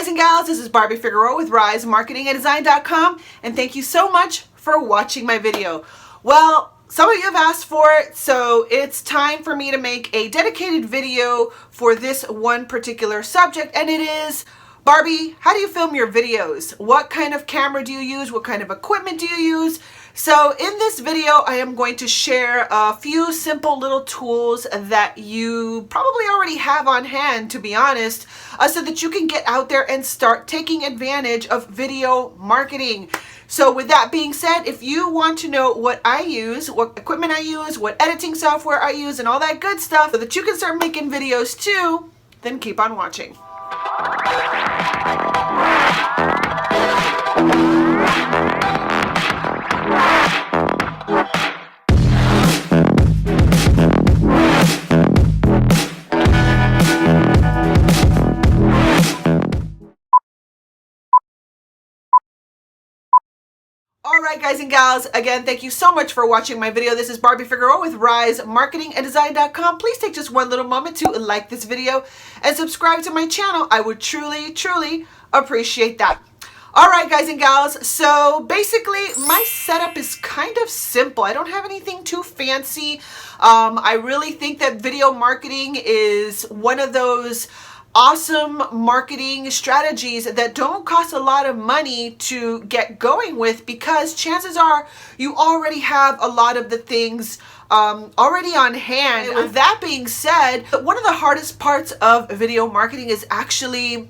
guys and gals, this is Barbie Figueroa with RiseMarketingAndDesign.com, and thank you so much for watching my video. Well, some of you have asked for it, so it's time for me to make a dedicated video for this one particular subject, and it is, Barbie, how do you film your videos? What kind of camera do you use? What kind of equipment do you use? So in this video, I am going to share a few simple little tools that you probably already have on hand, to be honest, so that you can get out there and start taking advantage of video marketing. So with that being said, if you want to know what I use, what equipment I use, what editing software I use, and all that good stuff so that you can start making videos too, then keep on watching. Alright guys and gals, again, thank you so much for watching my video. This is Barbie Figueroa with RiseMarketingAndDesign.com. Please take just one little moment to like this video and subscribe to my channel. I would truly appreciate that. Alright guys and gals, so basically my setup is kind of simple. I don't have anything too fancy. I really think that video marketing is one of those awesome marketing strategies that don't cost a lot of money to get going with, because chances are you already have a lot of the things already on hand. And with that being said, one of the hardest parts of video marketing is actually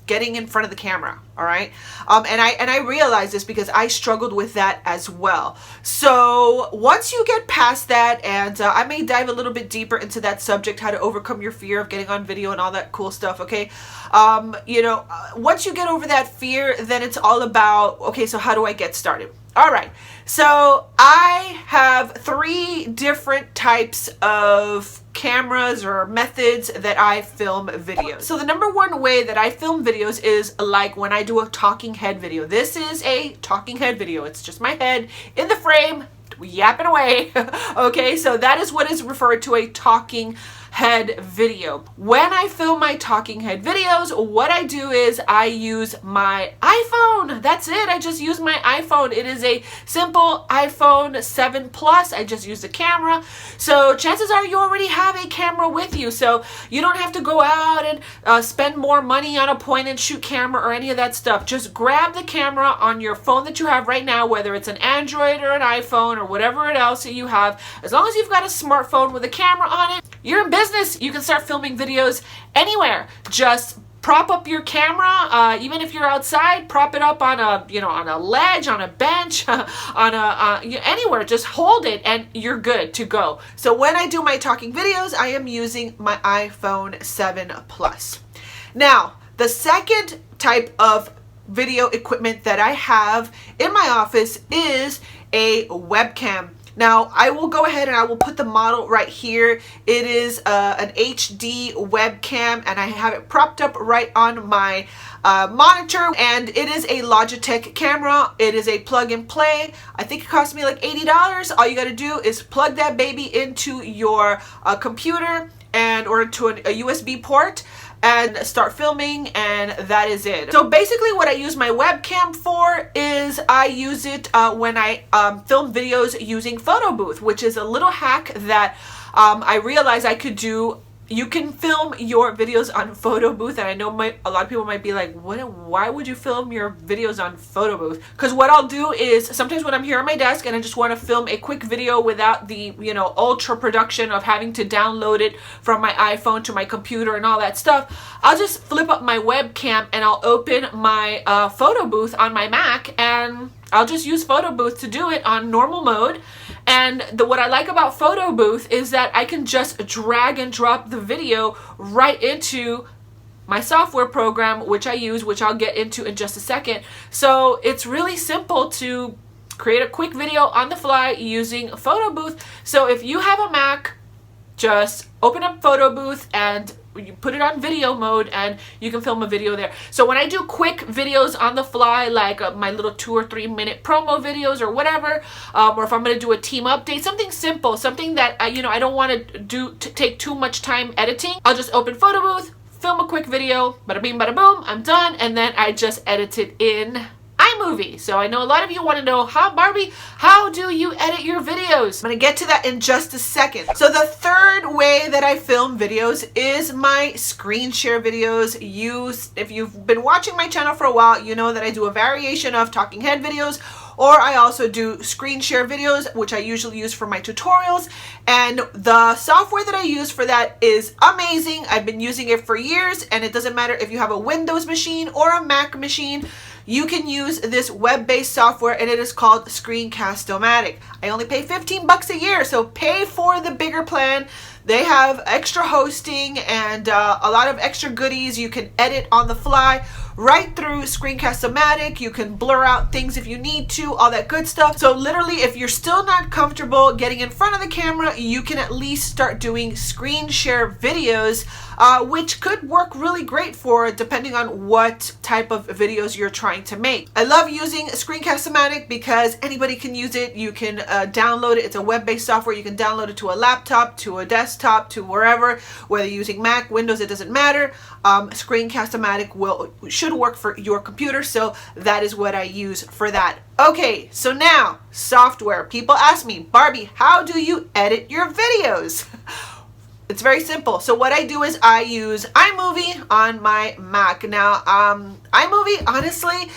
getting in front of the camera. All right. And I realize this because I struggled with that as well. So once you get past that, and I may dive a little bit deeper into that subject, how to overcome your fear of getting on video and all that cool stuff. Okay. Once you get over that fear, then it's all about, okay, so how do I get started? All right. So I have 3 different types of cameras or methods that I film videos. So the number one way that I film videos is like when I do a talking head video. This is a talking head video. It's just my head in the frame yapping away. Okay, so that is what is referred to a talking head video. When I film my talking head videos, what I do is I use my iPhone. That's it. I just use my iPhone. It is a simple iPhone 7 Plus. I just use the camera. So chances are you already have a camera with you. So you don't have to go out and spend more money on a point and shoot camera or any of that stuff. Just grab the camera on your phone that you have right now, whether it's an Android or an iPhone or whatever else you have. As long as you've got a smartphone with a camera on it, you're in business. You can start filming videos anywhere. Just prop up your camera, even if you're outside, prop it up on a, on a ledge, on a bench, anywhere. Just hold it and you're good to go. So when I do my talking videos, I am using my iPhone 7 Plus. Now, the second type of video equipment that I have in my office is a webcam. Now, I will go ahead and I will put the model right here. It is an HD webcam, and I have it propped up right on my monitor, and it is a Logitech camera. It is a plug and play. I think it cost me like $80. All you got to do is plug that baby into your computer or into a USB port and start filming, and that is it. So basically what I use my webcam for is I use it when I film videos using Photo Booth, which is a little hack that I realized I could do. You can film your videos on Photo Booth, and I know a lot of people might be like, why would you film your videos on Photo Booth? Because what I'll do is sometimes when I'm here on my desk and I just want to film a quick video without the, ultra production of having to download it from my iPhone to my computer and all that stuff, I'll just flip up my webcam and I'll open my Photo Booth on my Mac, and I'll just use Photo Booth to do it on normal mode. And what I like about Photo Booth is that I can just drag and drop the video right into my software program, which I use, which I'll get into in just a second. So it's really simple to create a quick video on the fly using Photo Booth. So if you have a Mac, just open up Photo Booth and you put it on video mode and you can film a video there. So when I do quick videos on the fly, like my little 2 or 3 minute promo videos or whatever, or if I'm going to do a team update, something simple, something that I don't want to take too much time editing, I'll just open Photo Booth, film a quick video, bada bing, bada boom, I'm done, and then I just edit it in iMovie. So I know a lot of you want to know, Barbie, how do you edit your videos? I'm going to get to that in just a second. So the third way that I film videos is my screen share videos. If you've been watching my channel for a while, you know that I do a variation of talking head videos, or I also do screen share videos, which I usually use for my tutorials. And the software that I use for that is amazing. I've been using it for years, and it doesn't matter if you have a Windows machine or a Mac machine. You can use this web-based software, and it is called Screencast-O-Matic. I only pay 15 bucks a year, so pay for the bigger plan. They have extra hosting and a lot of extra goodies. You can edit on the fly right through Screencast-O-Matic. You can blur out things if you need to, all that good stuff. So literally, if you're still not comfortable getting in front of the camera, you can at least start doing screen share videos, which could work really great for depending on what type of videos you're trying to make. I love using Screencast-O-Matic because anybody can use it. You can download it. It's a web-based software. You can download it to a laptop, to a desktop, to wherever, whether you're using Mac, Windows, it doesn't matter. Screencast-O-Matic should work for your computer, so that is what I use for that. Okay, so now software. People ask me, Barbie, how do you edit your videos? It's very simple. So what I do is I use iMovie on my Mac. Now, iMovie, honestly,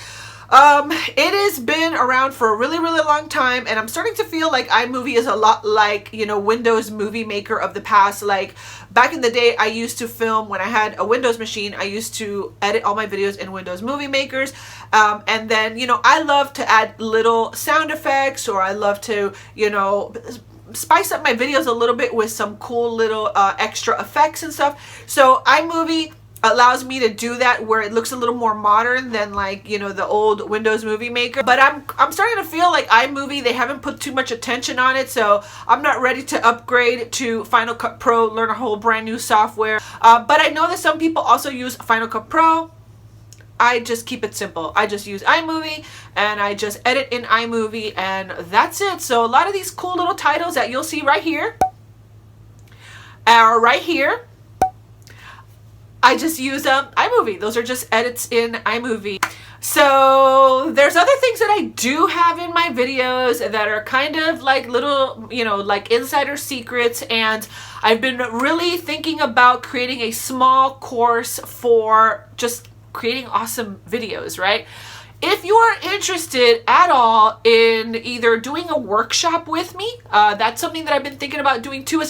it has been around for a really, really long time, and I'm starting to feel like iMovie is a lot like, Windows Movie Maker of the past. Like back in the day, I used to film when I had a Windows machine. I used to edit all my videos in Windows Movie Makers, and then, I love to add little sound effects, or I love to, spice up my videos a little bit with some cool little extra effects and stuff. So iMovie allows me to do that where it looks a little more modern than like, the old Windows Movie Maker. But I'm starting to feel like iMovie, they haven't put too much attention on it, so I'm not ready to upgrade to Final Cut Pro, learn a whole brand new software. But I know that some people also use Final Cut Pro. I just keep it simple. I just use iMovie, and I just edit in iMovie, and that's it. So a lot of these cool little titles that you'll see right here are right here. I just use iMovie. Those are just edits in iMovie. So there's other things that I do have in my videos that are kind of like little, like insider secrets. And I've been really thinking about creating a small course for just creating awesome videos, right? If you are interested at all in either doing a workshop with me, that's something that I've been thinking about doing too.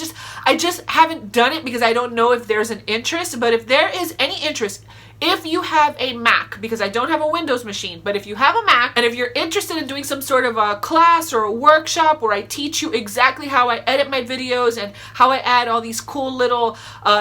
I just haven't done it because I don't know if there's an interest. But if there is any interest, if you have a Mac, because I don't have a Windows machine, but if you have a Mac, and if you're interested in doing some sort of a class or a workshop where I teach you exactly how I edit my videos and how I add all these cool little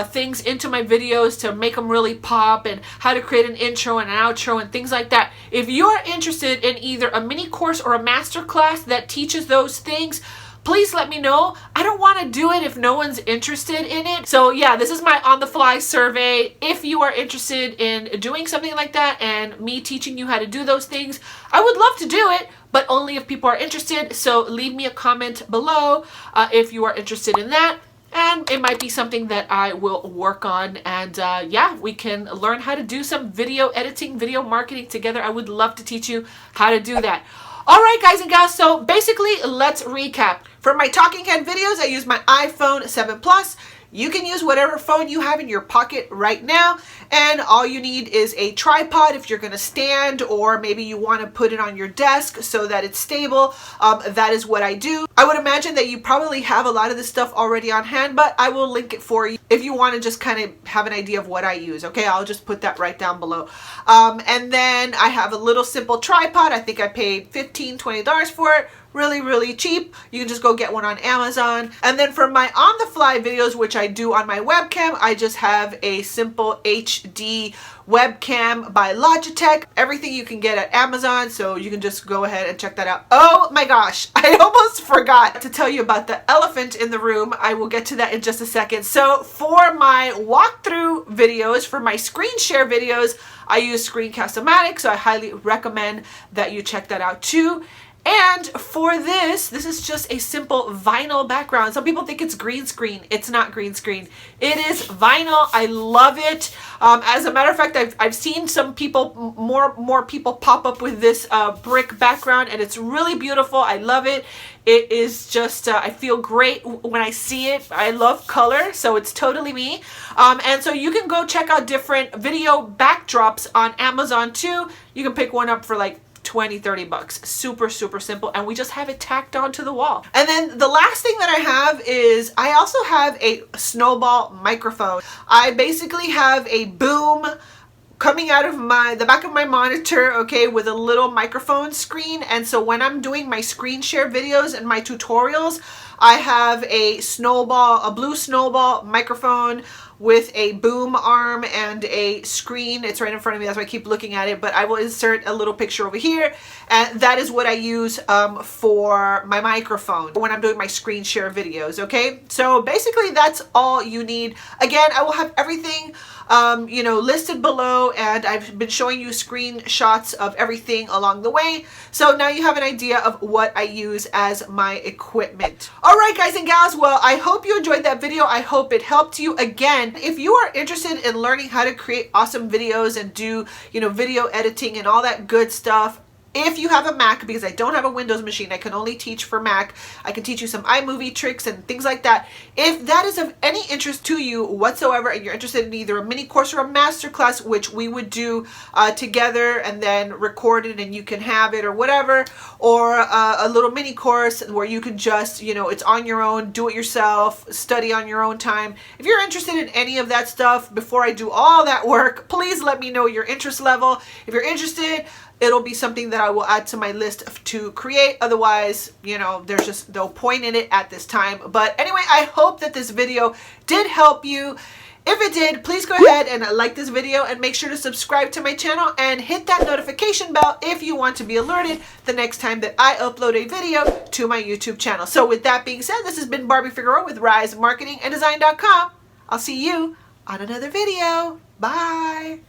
things into my videos to make them really pop, and how to create an intro and an outro and things like that. If you're interested in either a mini course or a master class that teaches those things, please let me know. I don't want to do it if no one's interested in it. So yeah, this is my on-the-fly survey. If you are interested in doing something like that and me teaching you how to do those things, I would love to do it, but only if people are interested. So leave me a comment below if you are interested in that. And it might be something that I will work on. And yeah, we can learn how to do some video editing, video marketing together. I would love to teach you how to do that. All right, guys and gals, so basically, let's recap. For my talking head videos, I use my iPhone 7 Plus. You can use whatever phone you have in your pocket right now, and all you need is a tripod if you're going to stand, or maybe you want to put it on your desk so that it's stable. That is what I do. I would imagine that you probably have a lot of this stuff already on hand, but I will link it for you if you want to just kind of have an idea of what I use. Okay, I'll just put that right down below. And then I have a little simple tripod. I think I paid $15, $20 for it. Really, really cheap. You can just go get one on Amazon. And then for my on-the-fly videos, which I do on my webcam, I just have a simple HD webcam by Logitech. Everything you can get at Amazon, so you can just go ahead and check that out. Oh my gosh, I almost forgot to tell you about the elephant in the room. I will get to that in just a second. So for my walkthrough videos, for my screen share videos, I use Screencast-O-Matic, so I highly recommend that you check that out too. And for this is just a simple vinyl background. Some people think it's green screen. It's not green screen. It is vinyl. I love it. As a matter of fact, I've seen some people, more people pop up with this brick background, and it's really beautiful. I love it. It is just, I feel great when I see it. I love color, so it's totally me. And so you can go check out different video backdrops on Amazon too. You can pick one up for like 20-30 bucks. Super simple, and we just have it tacked onto the wall. And then the last thing that I have is I also have a snowball microphone. I basically have a boom coming out of the back of my monitor, okay, with a little microphone screen. And so when I'm doing my screen share videos and my tutorials, I have a blue snowball microphone with a boom arm and a screen. It's right in front of me, that's why I keep looking at it, but I will insert a little picture over here, and that is what I use for my microphone when I'm doing my screen share videos, okay? So basically that's all you need. Again, I will have everything you know, listed below, and I've been showing you screenshots of everything along the way, so now you have an idea of what I use as my equipment. All right, guys and gals, well, I hope you enjoyed that video. I hope it helped you. Again, if you are interested in learning how to create awesome videos and do, you know, video editing and all that good stuff, if you have a Mac, because I don't have a Windows machine, I can only teach for Mac. I can teach you some iMovie tricks and things like that. If that is of any interest to you whatsoever, and you're interested in either a mini course or a master class, which we would do together and then record it and you can have it or whatever, or a little mini course where you can just, you know, it's on your own, do it yourself, study on your own time. If you're interested in any of that stuff, before I do all that work, please let me know your interest level. If you're interested, it'll be something that I will add to my list to create. Otherwise, you know, there's just no point in it at this time. But anyway, I hope that this video did help you. If it did, please go ahead and like this video and make sure to subscribe to my channel and hit that notification bell if you want to be alerted the next time that I upload a video to my YouTube channel. So with that being said, this has been Barbie Figueroa with Rise Marketing and Design.com. I'll see you on another video. Bye.